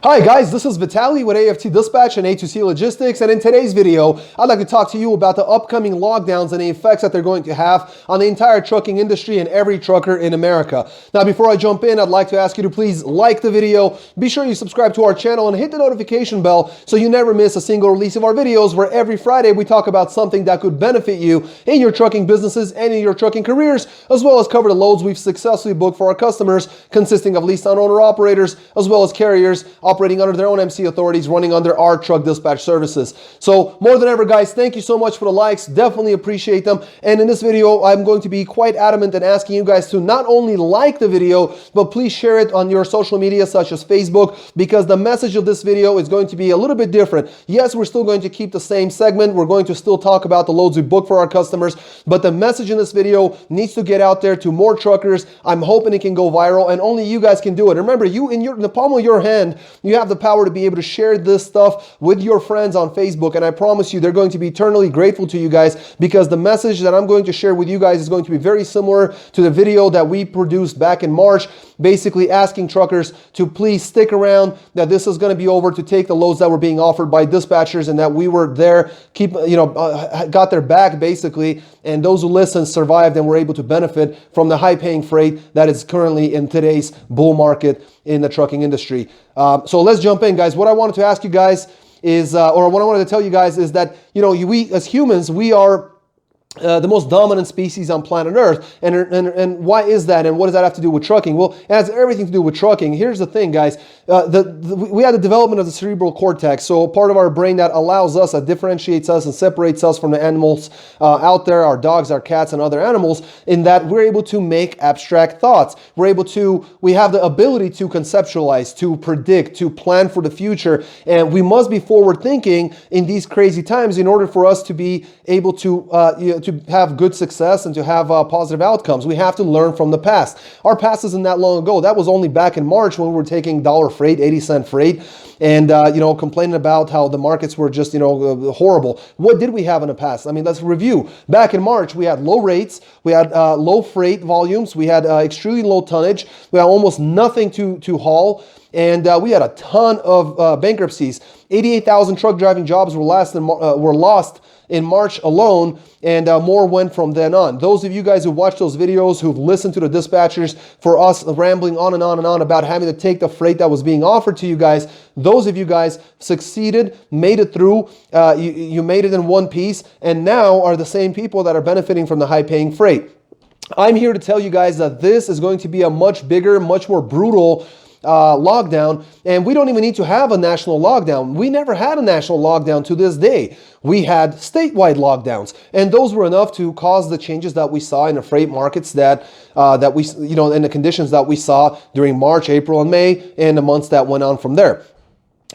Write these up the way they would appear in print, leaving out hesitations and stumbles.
Hi guys, this is Vitaly with AFT Dispatch and A2C Logistics, and in today's video, I'd like to talk to you about the upcoming lockdowns and the effects that they're going to have on the entire trucking industry and every trucker in America. Now, before I jump in, I'd like to ask you to please like the video, be sure you subscribe to our channel and hit the notification bell so you never miss a single release of our videos, where every Friday we talk about something that could benefit you in your trucking businesses and in your trucking careers, as well as cover the loads we've successfully booked for our customers, consisting of leased owner operators, as well as carriers operating under their own MC authorities, running under our truck dispatch services. So more than ever, guys, thank you so much for the likes. Definitely appreciate them. And in this video, I'm going to be quite adamant in asking you guys to not only like the video, but please share it on your social media such as Facebook, because the message of this video is going to be a little bit different. Yes, we're still going to keep the same segment. We're going to still talk about the loads we book for our customers, but the message in this video needs to get out there to more truckers. I'm hoping it can go viral, and only you guys can do it. Remember, in the palm of your hand, you have the power to be able to share this stuff with your friends on Facebook, and I promise you they're going to be eternally grateful to you guys, because the message that I'm going to share with you guys is going to be very similar to the video that we produced back in March, basically asking truckers to please stick around, that this is going to be over, to take the loads that were being offered by dispatchers, and that we were there, got their back basically, and those who listened survived and were able to benefit from the high-paying freight that is currently in today's bull market in the trucking industry. So let's jump in, guys. What I wanted to ask you guys is, or what I wanted to tell you guys is that, we as humans, we are the most dominant species on planet Earth. And why is that? And what does that have to do with trucking? Well, it has everything to do with trucking. Here's the thing, guys. We had the development of the cerebral cortex, so part of our brain that allows us, that differentiates us and separates us from the animals out there, our dogs, our cats, and other animals, in that we're able to make abstract thoughts. We have the ability to conceptualize, to predict, to plan for the future, and we must be forward thinking in these crazy times in order for us to be able to have good success and to have positive outcomes. We have to learn from the past. Our past isn't that long ago. That was only back in March when we were taking dollar freight, 80-cent freight, and complaining about how the markets were just horrible. What did we have in the past? I mean, let's review. Back in March, we had low rates, we had low freight volumes, we had extremely low tonnage, we had almost nothing to haul, and we had a ton of bankruptcies. 88,000 truck driving jobs were lost in March alone, and more went from then on. Those of you guys who watch those videos, who've listened to the dispatchers for us rambling on and on and on about having to take the freight that was being offered to you guys, those of you guys succeeded, made it through, you made it in one piece, and now are the same people that are benefiting from the high-paying freight. I'm here to tell you guys that this is going to be a much bigger, much more brutal lockdown, and we don't even need to have a national lockdown. We never had a national lockdown to this day. We had statewide lockdowns, and those were enough to cause the changes that we saw in the freight markets that we, in the conditions that we saw during March, April, and May, and the months that went on from there.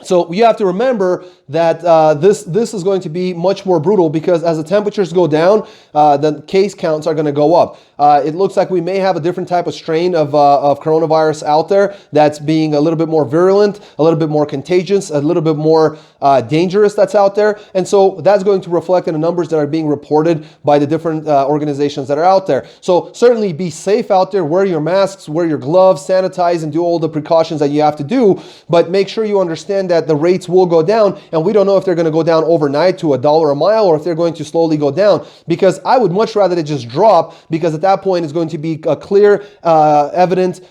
So you have to remember that this is going to be much more brutal, because as the temperatures go down, the case counts are going to go up. It looks like we may have a different type of strain of coronavirus out there that's being a little bit more virulent, a little bit more contagious, a little bit more dangerous that's out there. And so that's going to reflect in the numbers that are being reported by the different organizations that are out there. So certainly be safe out there, wear your masks, wear your gloves, sanitize, and do all the precautions that you have to do. But make sure you understand that the rates will go down, and we don't know if they're going to go down overnight to $1 a mile or if they're going to slowly go down, because I would much rather they just drop, because at that point it's going to be a clear, evident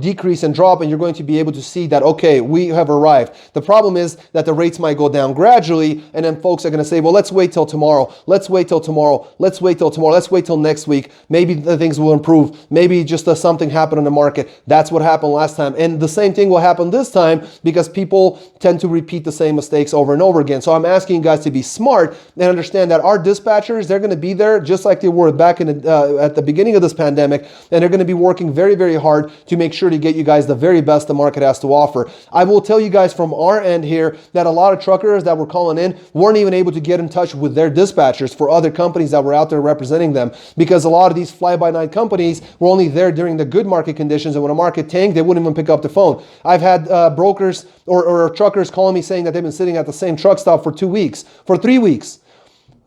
decrease and drop, and you're going to be able to see that, okay, we have arrived. The problem is that the rates might go down gradually, and then folks are going to say, well, let's wait till tomorrow. Let's wait till tomorrow. Let's wait till tomorrow. Let's wait till next week. Maybe the things will improve. Maybe just something happened in the market. That's what happened last time. And the same thing will happen this time, because people tend to repeat the same mistakes over and over again. So I'm asking you guys to be smart and understand that our dispatchers, they're going to be there just like they were back in at the beginning of this pandemic, and they're going to be working very, very hard to make sure to get you guys the very best the market has to offer. I will tell you guys from our end here that a lot of truckers that were calling in weren't even able to get in touch with their dispatchers for other companies that were out there representing them, because a lot of these fly-by-night companies were only there during the good market conditions, and when a market tanked, they wouldn't even pick up the phone. I've had brokers or truckers calling me saying that they've been sitting at the same truck stop for 2 weeks, for 3 weeks.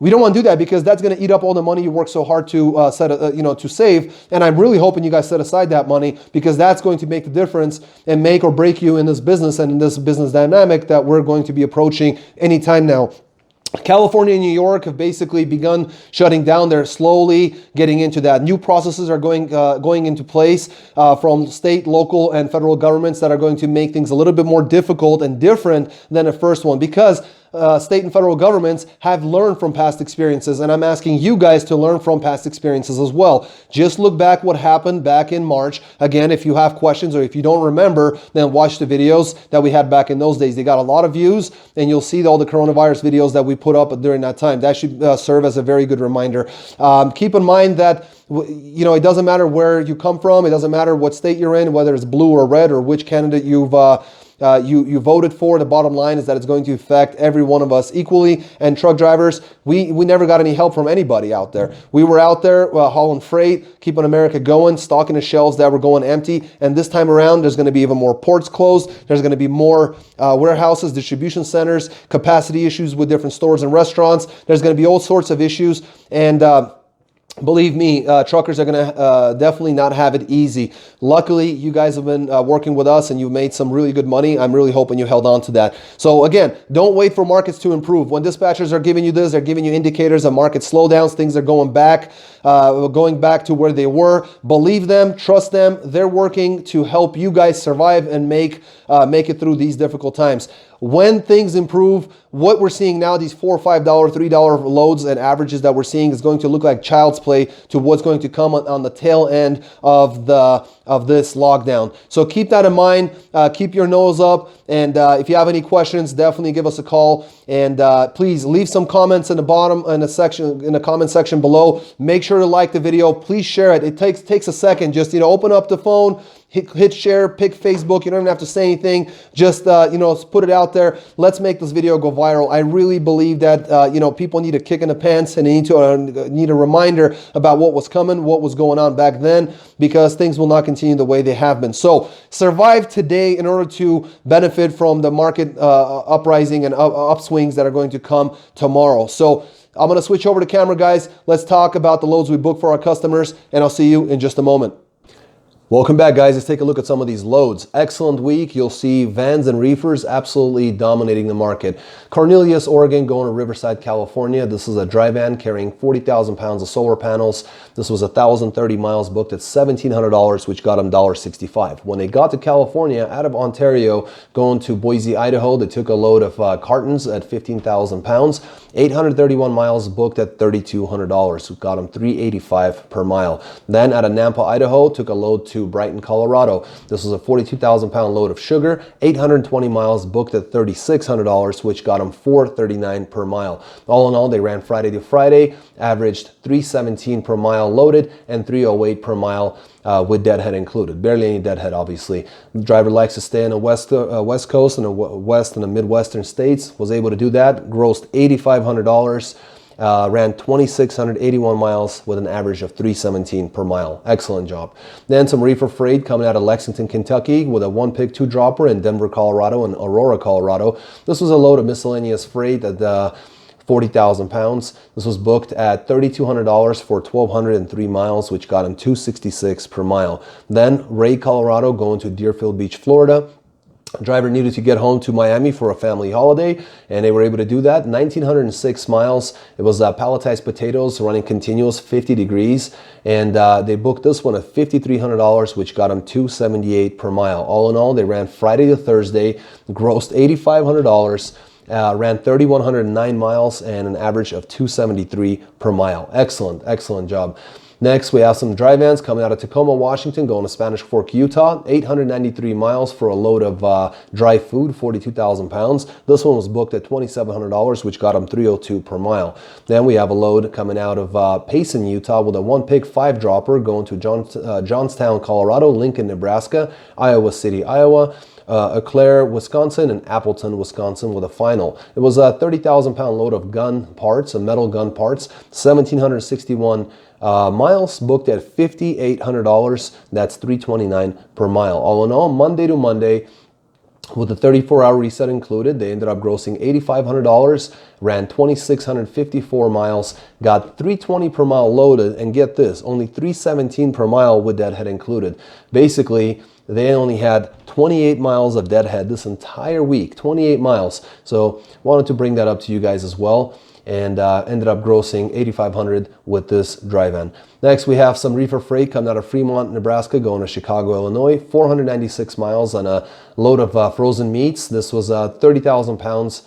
We don't want to do that because that's going to eat up all the money you work so hard to to save. And I'm really hoping you guys set aside that money, because that's going to make the difference and make or break you in this business and in this business dynamic that we're going to be approaching anytime now. California and New York have basically begun shutting down. They're slowly getting into that. New processes are going into place from state, local, and federal governments that are going to make things a little bit more difficult and different than the first one, because state and federal governments have learned from past experiences, and I'm asking you guys to learn from past experiences as well. Just look back what happened back in March. Again, if you have questions or if you don't remember, then watch the videos that we had back in those days. They got a lot of views, and you'll see all the coronavirus videos that we put up during that time. That should serve as a very good reminder. Keep in mind that it doesn't matter where you come from. It doesn't matter what state you're in, whether it's blue or red, or which candidate you voted for. The bottom line is that it's going to affect every one of us equally. And truck drivers, we never got any help from anybody out there. We were out there hauling freight, keeping America going, stocking the shelves that were going empty. And this time around, there's going to be even more ports closed. There's going to be more warehouses, distribution centers, capacity issues with different stores and restaurants. There's going to be all sorts of issues. And believe me, truckers are going to definitely not have it easy. Luckily, you guys have been working with us and you've made some really good money. I'm really hoping you held on to that. So again, don't wait for markets to improve. When dispatchers are giving you this, they're giving you indicators of market slowdowns. Things are going back to where they were. Believe them, trust them. They're working to help you guys survive and make it through these difficult times. When things improve, what we're seeing now, these $4, $5, $3 loads and averages that we're seeing is going to look like child's play to what's going to come on the tail end of this lockdown. So keep that in mind. Keep your nose up. And if you have any questions, definitely give us a call. And please leave some comments in the bottom in the comment section below. Make sure to like the video. Please share it. It takes a second. Just open up the phone. Hit share, pick Facebook. You don't even have to say anything. Just, put it out there. Let's make this video go viral. I really believe that, people need a kick in the pants and they need a reminder about what was coming, what was going on back then, because things will not continue the way they have been. So survive today in order to benefit from the market uprising and upswings that are going to come tomorrow. So I'm going to switch over to camera, guys. Let's talk about the loads we book for our customers, and I'll see you in just a moment. Welcome back, guys. Let's take a look at some of these loads. Excellent week. You'll see vans and reefers absolutely dominating the market. Cornelius, Oregon, going to Riverside, California. This is a dry van carrying 40,000 pounds of solar panels. This was 1,030 miles booked at $1,700, which got them $1.65. When they got to California, out of Ontario, going to Boise, Idaho, they took a load of cartons at 15,000 pounds. 831 miles booked at $3,200, which got them $385 per mile. Then out of Nampa, Idaho, took a load to Brighton, Colorado. This was a 42,000 pound load of sugar, 820 miles booked at $3,600, which got them $439 per mile. All in all, they ran Friday to Friday, averaged $317 per mile loaded and $308 per mile with deadhead included. Barely any deadhead, obviously. The driver likes to stay in the West Coast and the West and the Midwestern states. Was able to do that. Grossed $8,500. Ran 2,681 miles with an average of $317 per mile. Excellent job. Then some reefer freight coming out of Lexington, Kentucky with a 1-pick 2-dropper in Denver, Colorado and Aurora, Colorado. This was a load of miscellaneous freight at 40,000 pounds. This was booked at $3,200 for 1,203 miles, which got him $266 per mile. Then Ray, Colorado, going to Deerfield Beach, Florida. Driver needed to get home to Miami for a family holiday, and they were able to do that. 1,906 miles. It was palletized potatoes running continuous 50 degrees, and they booked this one at $5,300, which got them $278 per mile. All in all, they ran Friday to Thursday, grossed $8,500. Ran 3,109 miles and an average of $273 per mile. Excellent job. Next, we have some dry vans coming out of Tacoma, Washington, going to Spanish Fork, Utah. 893 miles for a load of dry food, 42,000 pounds. This one was booked at $2,700, which got them $302 per mile. Then we have a load coming out of Payson, Utah, with a 1-pick 5-dropper going to Johnstown, Colorado, Lincoln, Nebraska, Iowa City, Iowa, Eau Claire, Wisconsin, and Appleton, Wisconsin, with a final. It was a 30,000 pound load of gun parts, metal gun parts, 1,761 miles booked at $5,800. That's $329 per mile. All in all, Monday to Monday, With the 34-hour reset included, they ended up grossing $8,500, ran 2,654 miles, got 320 per mile loaded, and get this, only 317 per mile with deadhead included. Basically, they only had 28 miles of deadhead this entire week, 28 miles. So wanted to bring that up to you guys as well, and ended up grossing $8,500 with this dry van. Next, we have some reefer freight coming out of Fremont, Nebraska, going to Chicago, Illinois, 496 miles on a load of frozen meats. This was 30,000 pounds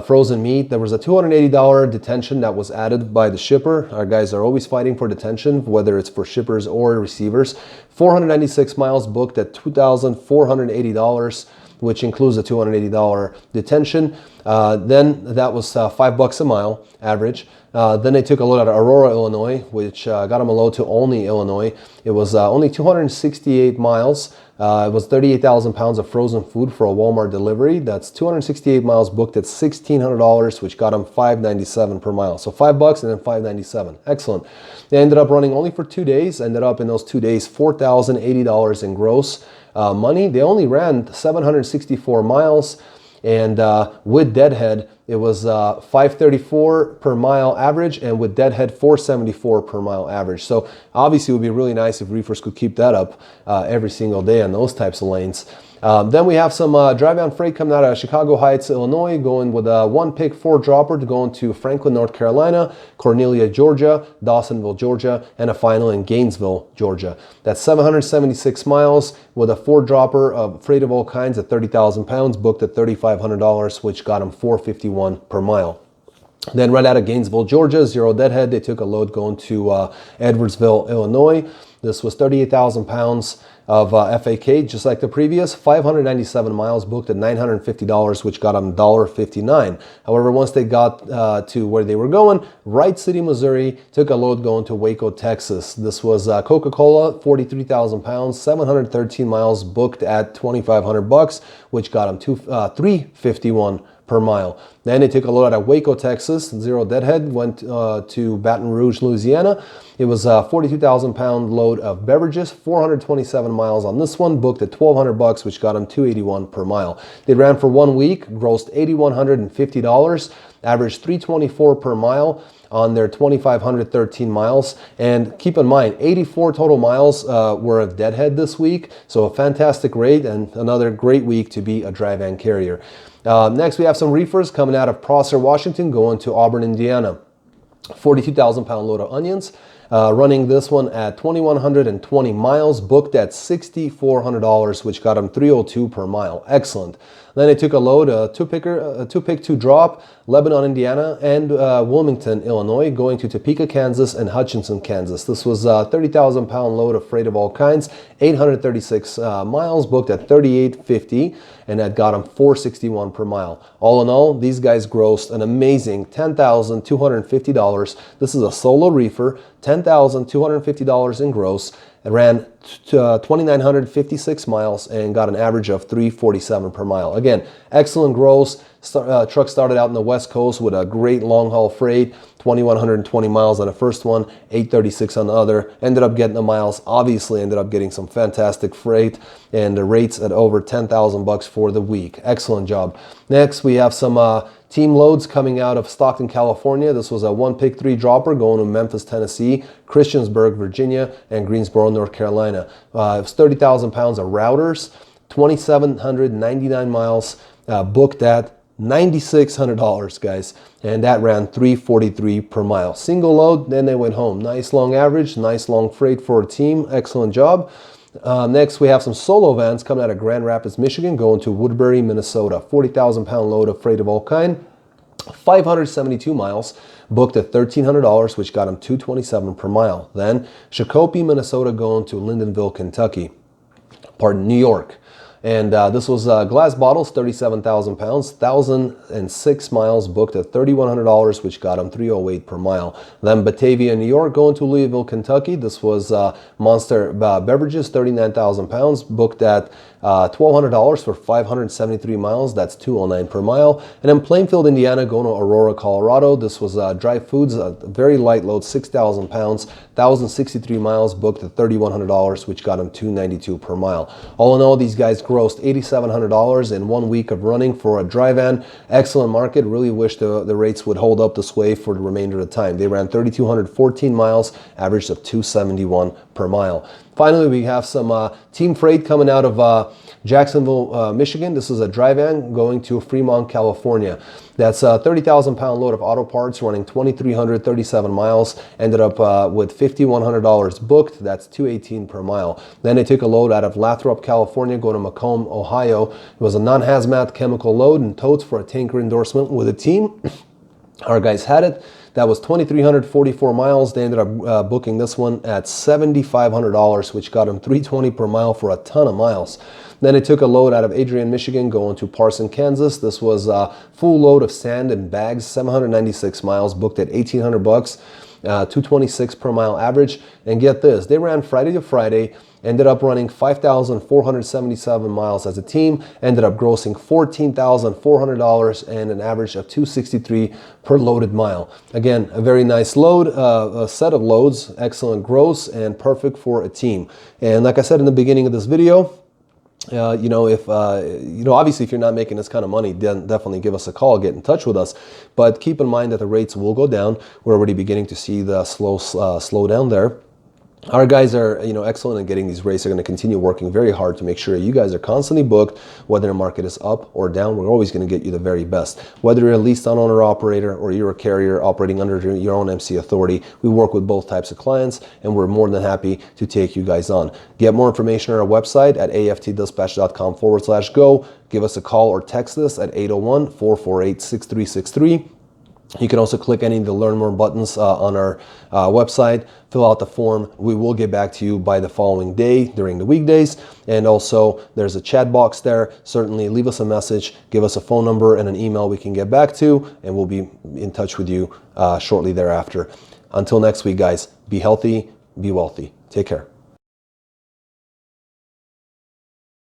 frozen meat. There was a $280 detention that was added by the shipper. Our guys are always fighting for detention, whether it's for shippers or receivers. 496 miles booked at $2,480, which includes a $280 detention. Then that was $5 a mile average. Then they took a load out of Aurora, Illinois, which got them a load to Olney, Illinois. It was only 268 miles. It was 38,000 pounds of frozen food for a Walmart delivery. That's 268 miles booked at $1,600, which got them $597 per mile. So $5 and then $597. Excellent. They ended up running only for 2 days. Ended up in those 2 days $4,080 in gross money. They only ran 764 miles. And with deadhead, it was 534 per mile average, and with deadhead, 474 per mile average. So obviously it would be really nice if reefers could keep that up every single day on those types of lanes. Then we have some dry van freight coming out of Chicago Heights, Illinois, going with a one pick 4 dropper to go into Franklin, North Carolina, Cornelia, Georgia, Dawsonville, Georgia, and a final in Gainesville, Georgia. That's 776 miles with a 4 dropper of freight of all kinds at 30,000 pounds, booked at $3,500, which got them $451 per mile. Then right out of Gainesville, Georgia, 0 deadhead, they took a load going to Edwardsville, Illinois. This was 38,000 pounds of FAK, just like the previous. 597 miles booked at $950, which got them $1.59. However, once they got to where they were going, Wright City, Missouri, took a load going to Waco, Texas. This was Coca-Cola, 43,000 pounds, 713 miles booked at $2,500, which got them $351 per mile. Then they took a load out of Waco, Texas, 0 deadhead, went to Baton Rouge, Louisiana. It was a 42,000 pound load of beverages, 427 miles on this one, booked at $1,200, which got them $281 per mile. They ran for 1 week, grossed $8,150, averaged $324 per mile on their 2,513 miles. And keep in mind, 84 total miles were of deadhead this week. So a fantastic rate and another great week to be a dry van carrier. Next, we have some reefers coming out of Prosser, Washington, going to Auburn, Indiana. 42,000 pound load of onions. Running this one at 2,120 miles, booked at $6,400, which got them $302 per mile. Excellent. Then they took a load, a two-pick, two-drop, Lebanon, Indiana, and Wilmington, Illinois, going to Topeka, Kansas, and Hutchinson, Kansas. This was a 30,000 pound load of freight of all kinds, 836 miles, booked at $38.50, and that got them $461 per mile. All in all, these guys grossed an amazing $10,250. This is a solo reefer, $10,250 in gross. It ran 2,956 miles and got an average of $347 per mile. Again, excellent gross. Truck started out in the West Coast with a great long haul freight, 2,120 miles on the first one, 836 on the other. Ended up getting the miles, obviously ended up getting some fantastic freight, and the rates at over $10,000 for the week. Excellent job. Next, we have some team loads coming out of Stockton, California. This was a one pick 3 dropper going to Memphis, Tennessee, Christiansburg, Virginia, and Greensboro, North Carolina. It was 30,000 pounds of routers, 2,799 miles, booked at $9,600, guys, and that ran $343 per mile. Single load, then they went home. Nice long average, nice long freight for a team. Excellent job. Next, we have some solo vans coming out of Grand Rapids, Michigan, going to Woodbury, Minnesota. 40,000 pound load of freight of all kind, 572 miles, booked at $1,300, which got them $227 per mile. Then Shakopee, Minnesota, going to Lyndonville, New York. And this was glass bottles, 37,000 pounds, 1,006 miles, booked at $3,100, which got them $308 per mile. Then Batavia, New York, going to Louisville, Kentucky. This was Monster Beverages, 39,000 pounds, booked at $1,200 for 573 miles. That's $209 per mile. And then Plainfield, Indiana, going to Aurora, Colorado. This was Dry Foods, a very light load, 6,000 pounds, 1,063 miles, booked at $3,100, which got him $292 per mile. All in all, these guys grossed $8,700 in 1 week of running for a dry van. Excellent market. Really wish the rates would hold up this way for the remainder of the time. They ran 3,214 miles, average of $271 per mile. Finally, we have some team freight coming out of Jacksonville, Michigan. This is a dry van going to Fremont, California. That's a 30,000 pound load of auto parts running 2,337 miles. Ended up with $5,100 booked. That's $218 per mile. Then they took a load out of Lathrop, California, going to Macomb, Ohio. It was a non-hazmat chemical load and totes for a tanker endorsement with a team. Our guys had it. That was 2,344 miles. They ended up booking this one at $7,500, which got them $320 per mile for a ton of miles. Then it took a load out of Adrian, Michigan, going to Parson, Kansas. This was a full load of sand and bags, 796 miles, booked at $1,800, $226 per mile average. And get this, they ran Friday to Friday, ended up running 5,477 miles as a team, ended up grossing $14,400 and an average of $263 per loaded mile. Again, a very nice load, a set of loads, excellent gross, and perfect for a team. And like I said in the beginning of this video, obviously if you're not making this kind of money, then definitely give us a call, get in touch with us. But keep in mind that the rates will go down. We're already beginning to see the slow down there. Our guys are, excellent at getting these rates. They're going to continue working very hard to make sure you guys are constantly booked, whether the market is up or down. We're always going to get you the very best. Whether you're a leased on owner operator or you're a carrier operating under your own MC authority, we work with both types of clients, and we're more than happy to take you guys on. Get more information on our website at aftdispatch.com/go. Give us a call or text us at 801-448-6363. You can also click any of the Learn More buttons on our website, fill out the form. We will get back to you by the following day during the weekdays. And also, there's a chat box there. Certainly leave us a message, give us a phone number and an email we can get back to, and we'll be in touch with you shortly thereafter. Until next week, guys, be healthy, be wealthy. Take care.